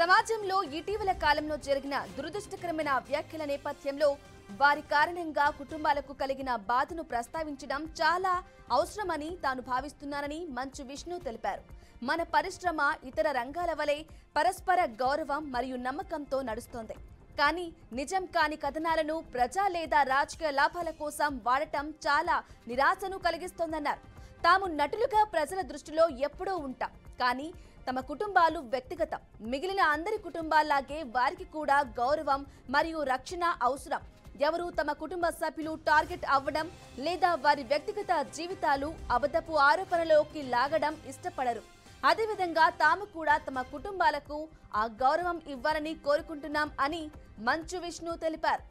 సమాజంలో ఇటీవల కాలంలో జరిగిన దురదృష్టకరమైన వ్యాఖ్యల నేపథ్యంలో వారి కారణంగా కుటుంబాలకు కలిగిన బాధను ప్రస్తావించడం చాలా అవసరమని తాను భావిస్తున్నానని మంచు విష్ణు తెలిపారు. మన పరిశ్రమ ఇతర రంగాల వలె పరస్పర గౌరవం మరియు నమ్మకంతో నడుస్తోంది. కానీ నిజం కాని కథనాలను ప్రజా లేదా రాజకీయ లాభాల కోసం వాడటం చాలా నిరాశను కలిగిస్తోందన్నారు. తాము నటులుగా ప్రజల దృష్టిలో ఎప్పుడూ ఉంటాం, కానీ తమ కుటుంబాలు వ్యక్తిగతం. మిగిలిన అందరి కుటుంబాల్లాగే వారికి కూడా గౌరవం మరియు రక్షణ అవసరం. ఎవరు తమ కుటుంబ సభ్యులు టార్గెట్ అవ్వడం లేదా వారి వ్యక్తిగత జీవితాలు అబద్ధపు ఆరోపణలోకి లాగడం ఇష్టపడరు. అదేవిధంగా తాము కూడా తమ కుటుంబాలకు ఆ గౌరవం ఇవ్వాలని కోరుకుంటున్నాం అని మంచు విష్ణు తెలిపారు.